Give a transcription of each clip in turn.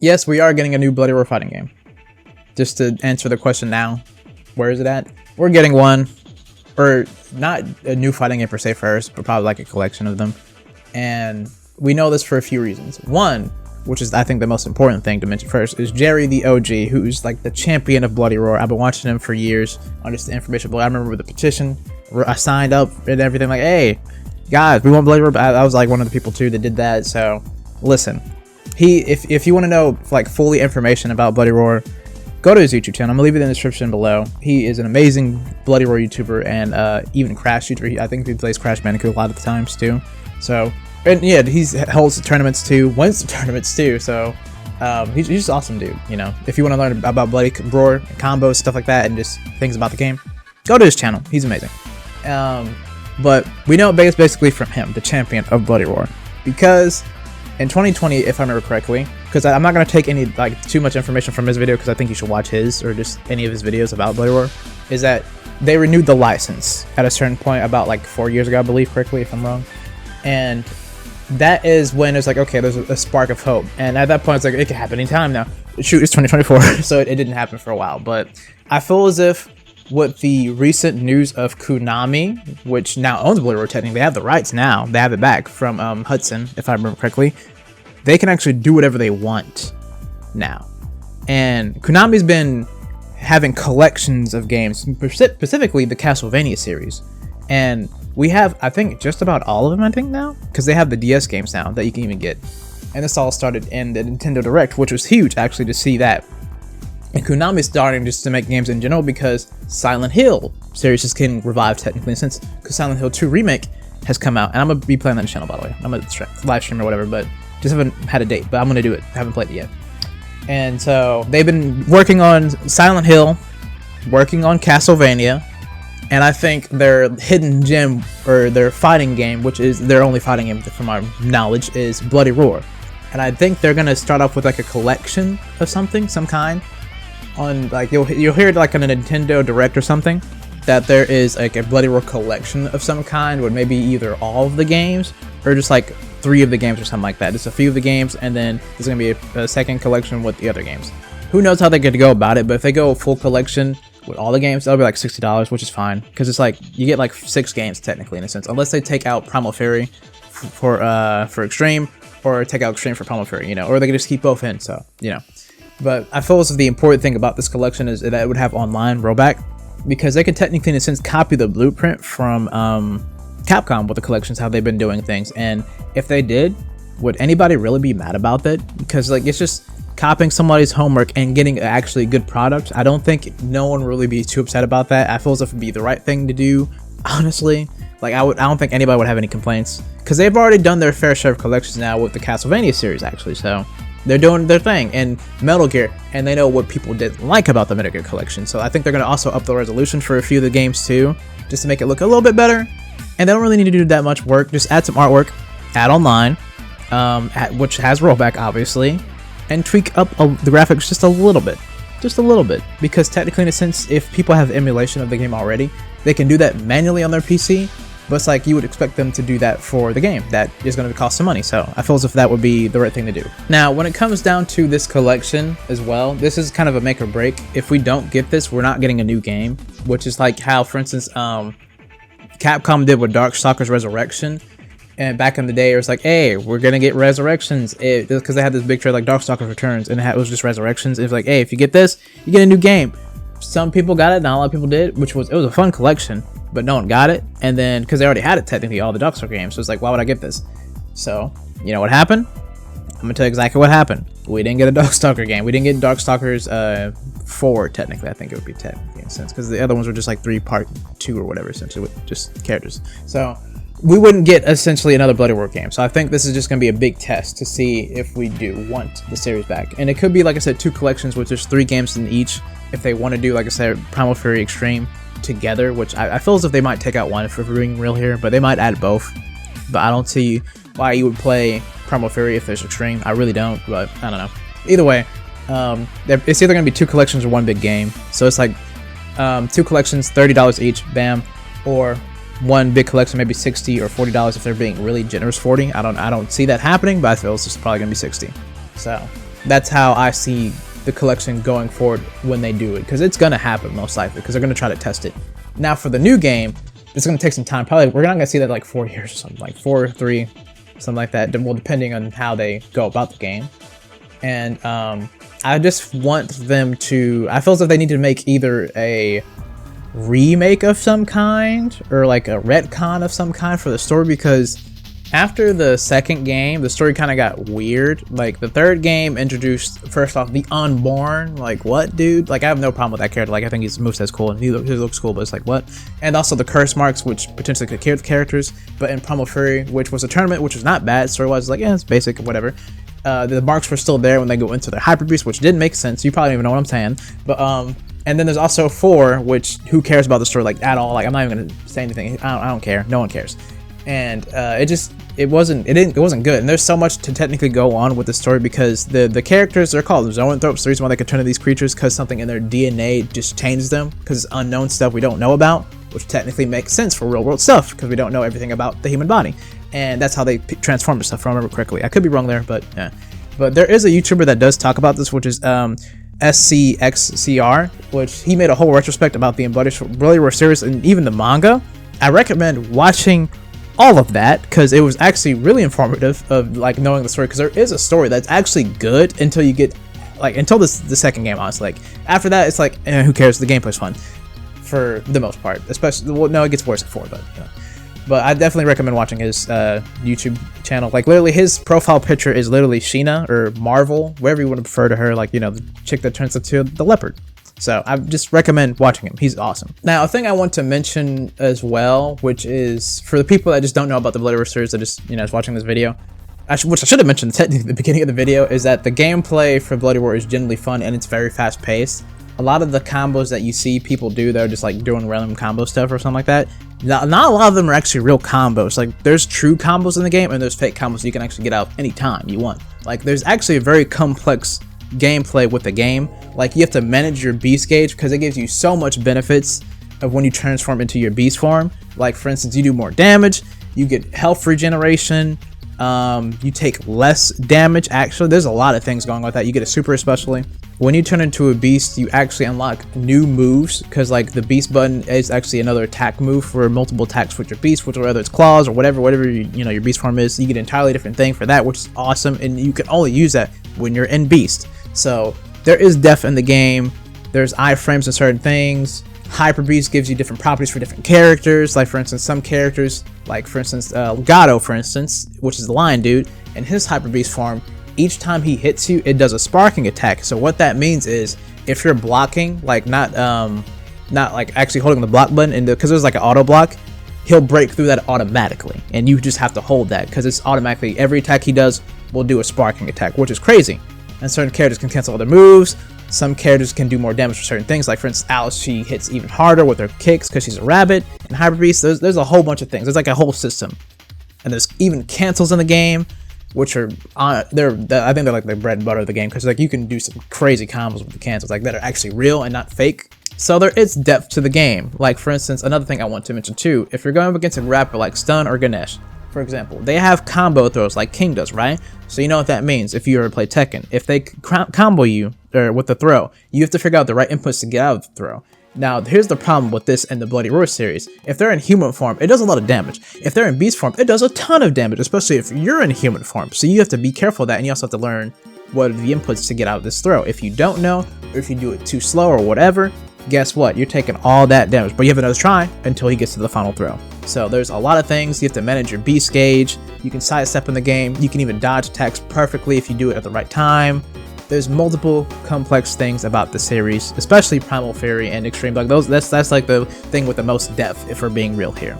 yes, we are getting a new Bloody Roar fighting game. Just to answer the question now, where is it at? We're getting one, or not a new fighting game per se first, but probably like a collection of them. And we know this for a few reasons. One, which is I think the most important thing to mention first, is Jerry the OG, who's like the champion of Bloody Roar. I've been watching him for years on just the information blog. I remember with the petition, I signed up and everything, like, hey, guys, we want Bloody Roar. I was like one of the people too that did that. So listen, if you want to know like fully information about Bloody Roar, go to his YouTube channel. I'm gonna leave it in the description below. He is an amazing Bloody Roar YouTuber and even Crash YouTuber. I think he plays Crash Bandicoot a lot of the times too. So, and yeah, he holds tournaments too, wins the tournaments too. So he's just an awesome dude. You know, if you want to learn about Bloody Roar, combos, stuff like that, and just things about the game, go to his channel. He's amazing. But we know it's basically from him, the champion of Bloody Roar, because in 2020, if I remember correctly, because I'm not going to take any like too much information from his video because I think you should watch his or just any of his videos about Bloody Roar, is that they renewed the license at a certain point about like 4 years ago, I believe, correctly, if I'm wrong. And that is when it's like, okay, there's a spark of hope. And at that point, it's like, it can happen anytime now. Shoot, it's 2024, so it didn't happen for a while. But I feel as if with the recent news of Konami, which now owns Bloody Roar, technically, they have the rights now. They have it back from Hudson, if I remember correctly. They can actually do whatever they want now. And Konami's been having collections of games, specifically the Castlevania series. And we have, I think, just about all of them, I think, now. Because they have the DS games now that you can even get. And this all started in the Nintendo Direct, which was huge, actually, to see that. And Konami's starting just to make games in general because Silent Hill series is getting revived technically since because Silent Hill 2 Remake has come out. And I'm going to be playing that on the channel, by the way. I'm going to live stream or whatever, but just haven't had a date. But I'm going to do it. I haven't played it yet. And so they've been working on Silent Hill, working on Castlevania, and I think their hidden gem or their fighting game, which is their only fighting game from our knowledge, is Bloody Roar. And I think they're going to start off with like a collection of something, some kind. On like you'll hear it like on a Nintendo Direct or something that there is like a Bloody Roar collection of some kind with maybe either all of the games or just like 3 of the games or something like that. Just a few of the games, and then there's gonna be a second collection with the other games. Who knows how they're gonna go about it, but if they go full collection with all the games, that'll be like $60, which is fine because it's like you get like 6 games technically in a sense, unless they take out Primal Fury for Extreme or take out Extreme for Primal Fury, you know, or they can just keep both in. So you know. But I feel as if the important thing about this collection is that it would have online rollback, because they could technically, in a sense, copy the blueprint from Capcom with the collections, how they've been doing things. And if they did, would anybody really be mad about that? Because like it's just copying somebody's homework and getting actually good product. I don't think no one really be too upset about that. I feel as if it'd be the right thing to do, honestly. Like I don't think anybody would have any complaints because they've already done their fair share of collections now with the Castlevania series, actually. So they're doing their thing, and Metal Gear, and they know what people didn't like about the Metal Gear collection. So I think they're going to also up the resolution for a few of the games too, just to make it look a little bit better. And they don't really need to do that much work. Just add some artwork, add online, which has rollback obviously, and tweak up the graphics just a little bit. Because technically, in a sense, if people have emulation of the game already, they can do that manually on their PC. But it's like you would expect them to do that for the game. That is going to cost some money. So I feel as if that would be the right thing to do. Now, when it comes down to this collection as well, this is kind of a make or break. If we don't get this, we're not getting a new game, which is like how, for instance, Capcom did with Darkstalkers Resurrection. And back in the day, it was like, hey, we're going to get Resurrections. Because they had this big trade like Darkstalkers Returns, and it was just Resurrections. It was like, hey, if you get this, you get a new game. Some people got it, not a lot of people did, it was a fun collection. But no one got it, and then because they already had it technically, all the Darkstalkers games, so it's like, why would I get this? So you know what happened? I'm gonna tell you exactly what happened. We didn't get a Darkstalker game. We didn't get Darkstalkers 4 technically. I think it would be technically in a sense, because the other ones were just like 3 part 2 or whatever, essentially with just characters. So we wouldn't get essentially another Bloody Roar game. So I think this is just gonna be a big test to see if we do want the series back. And it could be, like I said, 2 collections with just 3 games in each. If they want to do, like I said, Primal Fury Extreme together, which I feel as if they might take out one if we're being real here, but they might add both. But I don't see why you would play Primal Fury if there's Extreme. I really don't, but I don't know. Either way, it's either going to be 2 collections or 1 big game. So it's like 2 collections, $30 each, bam, or 1 big collection, maybe $60 or $40 if they're being really generous. 40. I don't see that happening, but I feel it's just probably going to be 60. So that's how I see the collection going forward when they do it, because it's gonna happen most likely, because they're gonna try to test it. Now for the new game, it's gonna take some time. Probably we're not gonna see that like 4 years or something, like 4 or 3, something like that. Well, depending on how they go about the game. And I just want them to. I feel as if they need to make either a remake of some kind or like a retcon of some kind for the story, because after the second game, the story kind of got weird. Like the third game introduced, first off, the Unborn. Like what, dude? Like I have no problem with that character. Like I think his moveset's cool and he looks cool, but it's like what? And also the curse marks, which potentially could kill characters. But in Primal Fury, which was a tournament, which was not bad story-wise, like yeah, it's basic, whatever. The marks were still there when they go into their Hyper Beast, which didn't make sense. You probably don't even know what I'm saying, but and then there's also 4, which who cares about the story like at all? Like I'm not even gonna say anything. I don't care. No one cares. And it wasn't good. And there's so much to technically go on with the story, because the characters, they're called zoanthropes. The reason why they could turn into these creatures because something in their DNA just changes them, because it's unknown stuff we don't know about, which technically makes sense for real world stuff because we don't know everything about the human body. And that's how they transform and stuff, if I remember correctly. I could be wrong there, but yeah. But there is a YouTuber that does talk about this, which is SCXCR, which he made a whole retrospect about the Embodied Bloody Roar series and even the manga. I recommend watching all of that because it was actually really informative of like knowing the story, because there is a story that's actually good until you get like until the second game, honestly. Like after that it's like who cares, the gameplay's fun for the most part, especially well, no, it gets worse at 4, but but I definitely recommend watching his YouTube channel. Like literally his profile picture is literally Sheena or Marvel, wherever you want to prefer to her, like you know, the chick that turns into the leopard. So I just recommend watching him. He's awesome. Now, a thing I want to mention as well, which is for the people that just don't know about the Bloody Roar series, that just, you know, is watching this video, which I should have mentioned technically at the beginning of the video, is that the gameplay for Bloody Roar is generally fun and it's very fast paced. A lot of the combos that you see people do, they're just like doing random combo stuff or something like that. Not a lot of them are actually real combos. Like there's true combos in the game and there's fake combos you can actually get out anytime you want. Like there's actually a very complex gameplay with the game. Like you have to manage your beast gauge because it gives you so much benefits of when you transform into your beast form. Like for instance, you do more damage, you get health regeneration, you take less damage. Actually, there's a lot of things going on with that. You get a super especially. When you turn into a beast, you actually unlock new moves, because like the beast button is actually another attack move for multiple attacks with your beast, which whether it's claws or whatever you know your beast form is. You get an entirely different thing for that, which is awesome, and you can only use that when you're in beast. So there is depth in the game. There's iframes and certain things. Hyper Beast gives you different properties for different characters. Like for instance, some characters, like for instance Gato, for instance, which is the lion dude, in his Hyper Beast form, each time he hits you, it does a sparking attack. So what that means is if you're blocking, like not like actually holding the block button, and because there's like an auto block, he'll break through that automatically, and you just have to hold that because it's automatically every attack he does will do a sparking attack, which is crazy. And certain characters can cancel other moves. Some characters can do more damage for certain things. Like for instance, Alice, she hits even harder with her kicks because she's a rabbit. And Hyper Beast, there's a whole bunch of things. There's like a whole system, and there's even cancels in the game, which are I think they're like the bread and butter of the game, because like you can do some crazy combos with the cancels like that are actually real and not fake. So there is depth to the game. Like for instance, another thing I want to mention too, if you're going up against a rapper like Stun or Ganesh, for example, they have combo throws like King does, right? So you know what that means if you ever play Tekken. If they combo you with the throw, you have to figure out the right inputs to get out of the throw. Now, here's the problem with this in the Bloody Roar series. If they're in human form, it does a lot of damage. If they're in beast form, it does a ton of damage, especially if you're in human form. So you have to be careful of that, and you also have to learn what are the inputs to get out of this throw. If you don't know, or if you do it too slow or whatever, guess what? You're taking all that damage, but you have another try until he gets to the final throw. So there's a lot of things. You have to manage your beast gauge. You can sidestep in the game. You can even dodge attacks perfectly if you do it at the right time. There's multiple complex things about the series, especially Primal Fury and Extreme Bug. That's like the thing with the most depth, if we're being real here.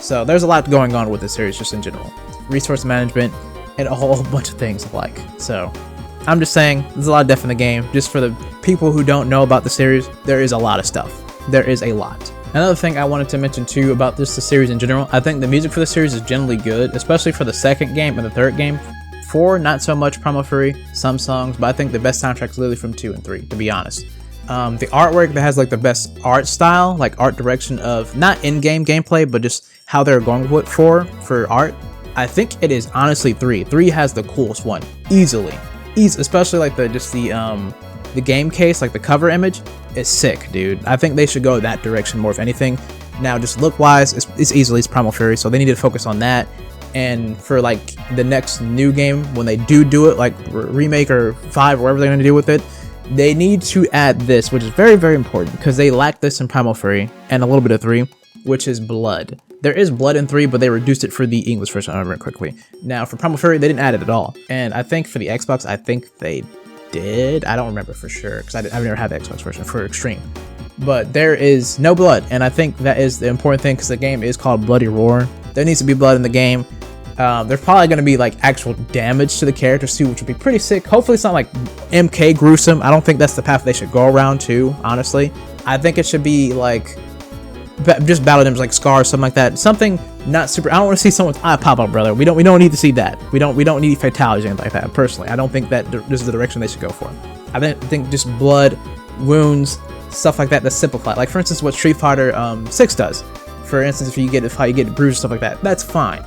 So there's a lot going on with the series just in general. Resource management and a whole bunch of things alike. So I'm just saying, there's a lot of depth in the game. Just for the people who don't know about the series, there is a lot of stuff. There is a lot. Another thing I wanted to mention too about the series in general, I think the music for the series is generally good, especially for the second game and the third game. 4, not so much Primal Fury, some songs, but I think the best soundtrack is literally from 2 and 3, to be honest. The artwork that has like the best art style, like art direction of not in-game gameplay, but just how they're going with for art, I think it is honestly 3. 3 has the coolest one, easily. especially like the game case, like the cover image is sick, dude. I think they should go that direction more if anything. Now just look wise, it's easily Primal Fury, so they need to focus on that. And for like the next new game, when they do it, like remake or 5 or whatever they're going to do with it, they need to add this, which is very, very important, because they lack this in Primal Fury and a little bit of 3, which is blood. There is blood in 3, but they reduced it for the English version. I remember quickly. Now for Primal Fury, they didn't add it at all, and I think for the Xbox, I think they did. I don't remember for sure because I've never had the Xbox version for Extreme. But there is no blood, and I think that is the important thing because the game is called Bloody Roar. There needs to be blood in the game. There's probably going to be like actual damage to the characters too, which would be pretty sick. Hopefully it's not like MK gruesome. I don't think that's the path they should go around too, honestly. I think it should be like just battle damage like Scar or something like that. Something not super. I don't want to see someone's eye pop out, brother. We don't need to see that. We don't need fatalities or anything like that. Personally, I don't think that this is the direction they should go for. I think just blood, wounds, stuff like that to simplify. Like for instance, what Street Fighter 6 does. For instance, if you get bruised, stuff like that, that's fine.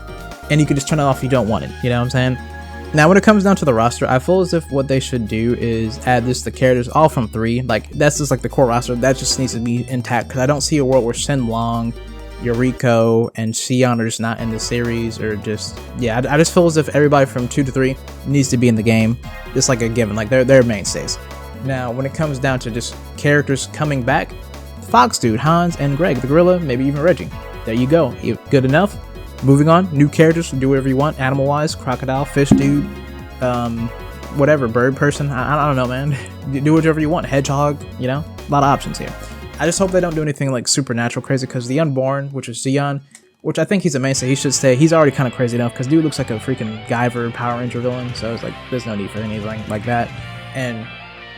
And you can just turn it off if you don't want it, you know what I'm saying? Now, when it comes down to the roster, I feel as if what they should do is add this to characters all from 3. Like, that's just like the core roster. That just needs to be intact, because I don't see a world where Shenlong, Yuriko, and Xion are just not in the series, or just, yeah, I just feel as if everybody from 2 to 3 needs to be in the game, just like a given, like they're mainstays. Now, when it comes down to just characters coming back, Fox Dude, Hans, and Greg, the Gorilla, maybe even Reggie. There you go. Good enough? Moving on, new characters, do whatever you want, animal-wise, crocodile, fish dude, whatever, bird person, I don't know, man. Do whatever you want, hedgehog, you know, a lot of options here. I just hope they don't do anything like supernatural crazy, because the Unborn, which is Xion, which I think he's a mainstay, he should stay. He's already kind of crazy enough, because dude looks like a freaking Guyver Power Ranger villain, so it's like, there's no need for anything like that. And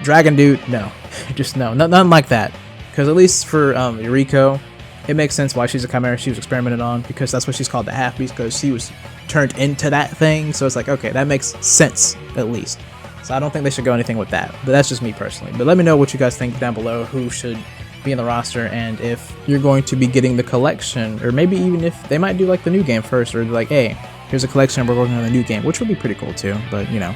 Dragon Dude, no, just no, nothing like that, because at least for Yuriko, it makes sense why she's a chimera. She was experimented on, because that's what she's called, the half beast, because she was turned into that thing. So it's like, okay, that makes sense at least. So I don't think they should go anything with that, but that's just me personally. But let me know what you guys think down below, who should be in the roster, and if you're going to be getting the collection, or maybe even if they might do like the new game first, or like, hey, here's a collection, we're working on the new game, which would be pretty cool too, but you know.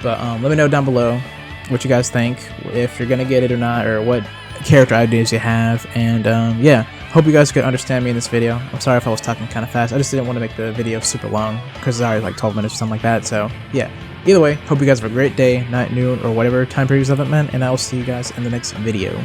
But let me know down below what you guys think, if you're gonna get it or not, or what character ideas you have. And yeah, hope you guys could understand me in this video. I'm sorry if I was talking kind of fast. I just didn't want to make the video super long, because it's already like 12 minutes or something like that. So yeah, either way, hope you guys have a great day, night, noon, or whatever time period of it, man, and I will see you guys in the next video.